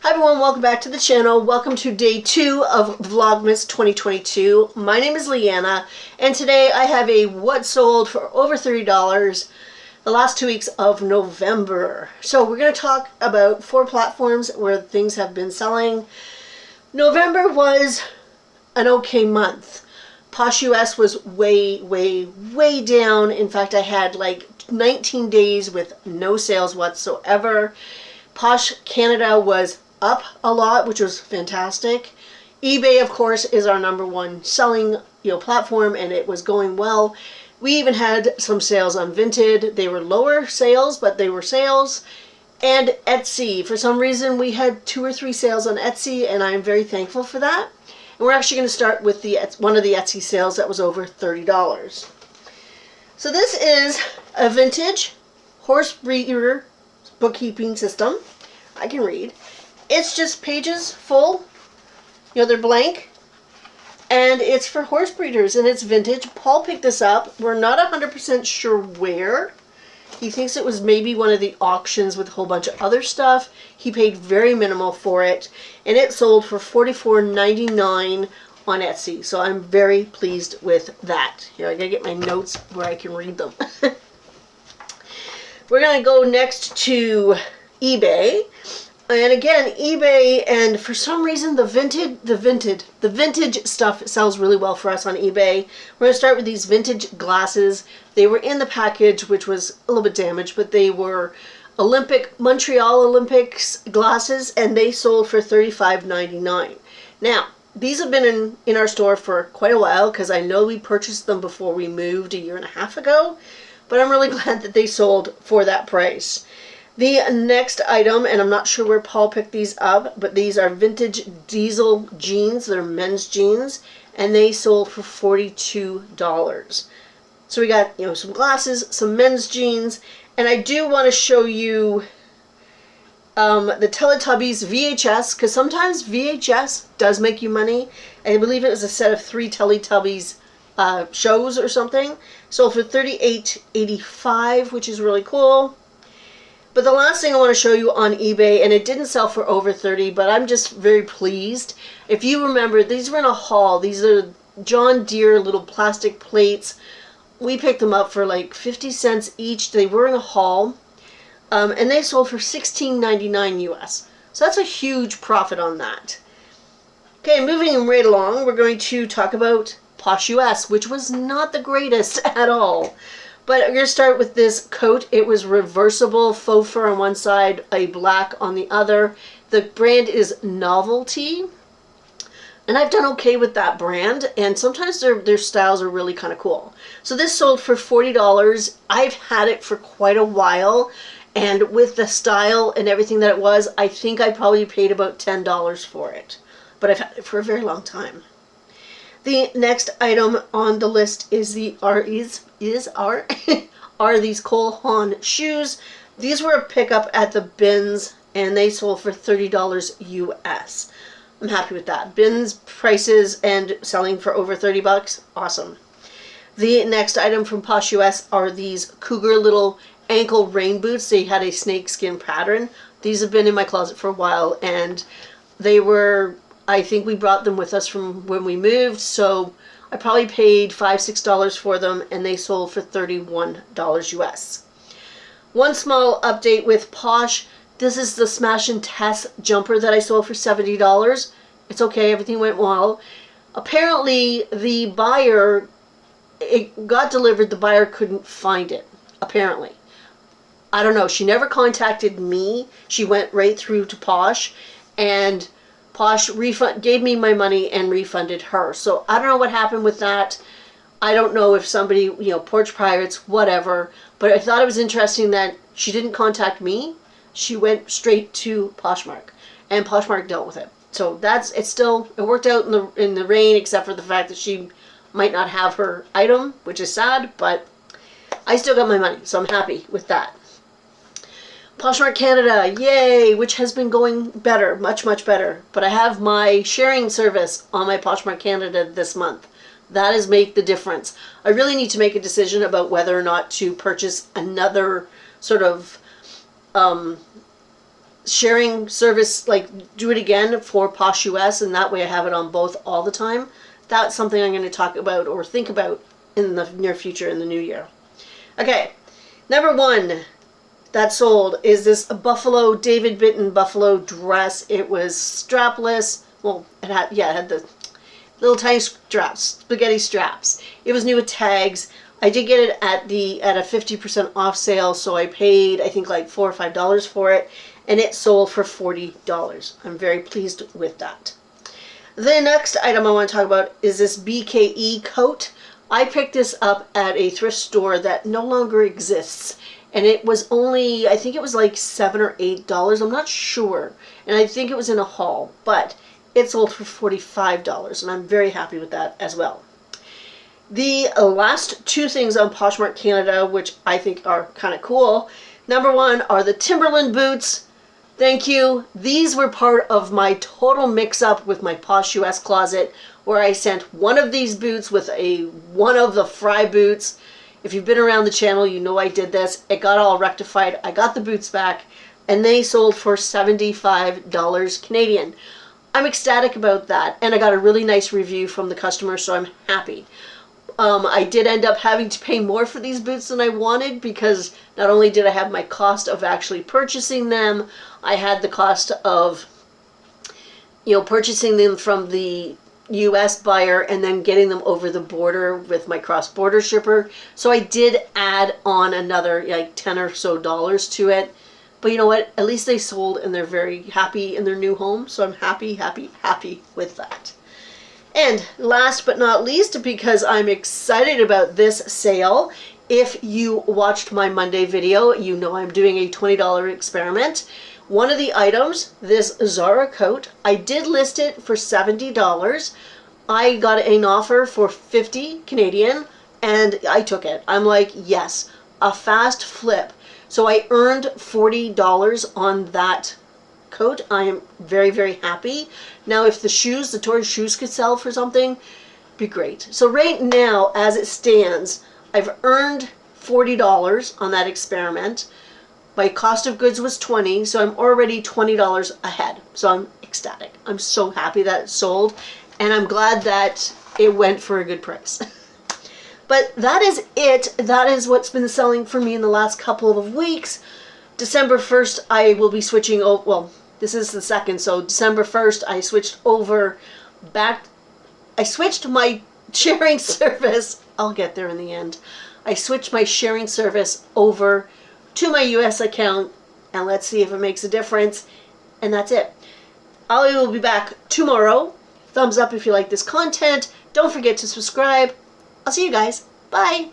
Hi everyone, welcome back to the channel. Welcome to day 2 of Vlogmas 2022. My name is Leanna, and today I have a what sold for over $30 the last 2 weeks of November. So we're going to talk about 4 platforms where things have been selling. November was an okay month. Posh US was way down. In fact, I had like 19 days with no sales whatsoever. Posh Canada was up a lot, which was fantastic. eBay, of course, is our #1 selling platform, and it was going well. We even had some sales on Vinted. They were lower sales, but they were sales. And Etsy, for some reason, we had 2 or 3 sales on Etsy, and I'm very thankful for that. And we're actually going to start with one of the Etsy sales that was over $30. So this is a vintage horse breeder bookkeeping system. I can read. It's just pages full, they're blank, and it's for horse breeders, and it's vintage. Paul picked this up. We're not 100% sure where. He thinks it was maybe one of the auctions with a whole bunch of other stuff. He paid very minimal for it, and it sold for $44.99 on Etsy, so I'm very pleased with that. Here, I gotta get my notes where I can read them. We're gonna go next to eBay. And again, eBay, and for some reason the vintage stuff sells really well for us on eBay. We're going to start with these vintage glasses. They were in the package, which was a little bit damaged, but they were Montreal Olympics glasses, and they sold for $35.99. Now, these have been in our store for quite a while, because I know we purchased them before we moved a year and a half ago, but I'm really glad that they sold for that price. The next item, and I'm not sure where Paul picked these up, but these are vintage diesel jeans. They're men's jeans, and they sold for $42. So we got, some glasses, some men's jeans, and I do want to show you the Teletubbies VHS, because sometimes VHS does make you money. And I believe it was a set of 3 Teletubbies shows or something. Sold for $38.85, which is really cool. But the last thing I want to show you on eBay, and it didn't sell for over $30, but I'm just very pleased. If you remember, these were in a haul. These are John Deere little plastic plates. We picked them up for like 50 cents each. They were in a haul, and they sold for $16.99 US. So that's a huge profit on that. Okay, moving right along, we're going to talk about Posh US, which was not the greatest at all. But we're going to start with this coat. It was reversible, faux fur on one side, a black on the other. The brand is Novelty. And I've done okay with that brand. And sometimes their styles are really kind of cool. So this sold for $40. I've had it for quite a while. And with the style and everything that it was, I think I probably paid about $10 for it. But I've had it for a very long time. The next item on the list is are these Cole Haan shoes. These were a pickup at the bins, and they sold for $30 US. I'm happy with that. Bins prices and selling for over $30, awesome. The next item from Posh US are these Cougar little ankle rain boots. They had a snakeskin pattern. These have been in my closet for a while, and they were, I think we brought them with us from when we moved, so I probably paid $5-6 for them, and they sold for $31 US. One small update with Posh. This is the Smash and Test jumper that I sold for $70. It's okay, everything went well. Apparently, the buyer, it got delivered, the buyer couldn't find it, apparently. I don't know, she never contacted me. She went right through to Posh, and Posh gave me my money and refunded her. So I don't know what happened with that. I don't know if somebody, porch pirates, whatever. But I thought it was interesting that she didn't contact me. She went straight to Poshmark, and Poshmark dealt with it. So it worked out in the rain, except for the fact that she might not have her item, which is sad. But I still got my money, so I'm happy with that. Poshmark Canada, yay, which has been going better, much better. But I have my sharing service on my Poshmark Canada this month. That has made the difference. I really need to make a decision about whether or not to purchase another sort of sharing service, like do it again for Posh US, and that way I have it on both all the time. That's something I'm going to talk about or think about in the near future, in the new year. Okay, number one that sold is this buffalo, David Bitten buffalo dress. It was strapless. Well, it had the little tiny straps, spaghetti straps. It was new with tags. I did get it at a 50% off sale, so I paid, I think, like $4 or $5 for it, and it sold for $40. I'm very pleased with that. The next item I want to talk about is this BKE coat. I picked this up at a thrift store that no longer exists, and it was only, I think it was like $7 or $8. I'm not sure, and I think it was in a haul, but it sold for $45, and I'm very happy with that as well. The last two things on Poshmark Canada, which I think are kind of cool. Number one are the Timberland boots. Thank you. These were part of my total mix-up with my Posh US closet, where I sent one of these boots with one of the Fry boots. If you've been around the channel, you know I did this. It got all rectified. I got the boots back, and they sold for $75 Canadian. I'm ecstatic about that, and I got a really nice review from the customer, so I'm happy. I did end up having to pay more for these boots than I wanted, because not only did I have my cost of actually purchasing them, I had the cost of, purchasing them from the US buyer and then getting them over the border with my cross-border shipper. So I did add on another like $10 or so to it. But you know what? At least they sold, and they're very happy in their new home. So I'm happy, happy, happy with that. And last but not least, because I'm excited about this sale, if you watched my Monday video, you know I'm doing a $20 experiment. One of the items, this Zara coat, I did list it for $70. I got an offer for $50 Canadian, and I took it. I'm like, yes, a fast flip. So I earned $40 on that coat. I am very, very happy. Now, if the Tory shoes could sell for something, be great. So right now, as it stands, I've earned $40 on that experiment. My cost of goods was $20, so I'm already $20 ahead. So I'm ecstatic. I'm so happy that it sold, and I'm glad that it went for a good price. But that is it. That is what's been selling for me in the last couple of weeks. December 1st, I will be switching over. Well, this is the 2nd, so December 1st, I switched over back. I switched my sharing service. I'll get there in the end. I switched my sharing service over to my US account, and let's see if it makes a difference. And that's it. I will be back tomorrow. Thumbs up if you like this content. Don't forget to subscribe. I'll see you guys. Bye.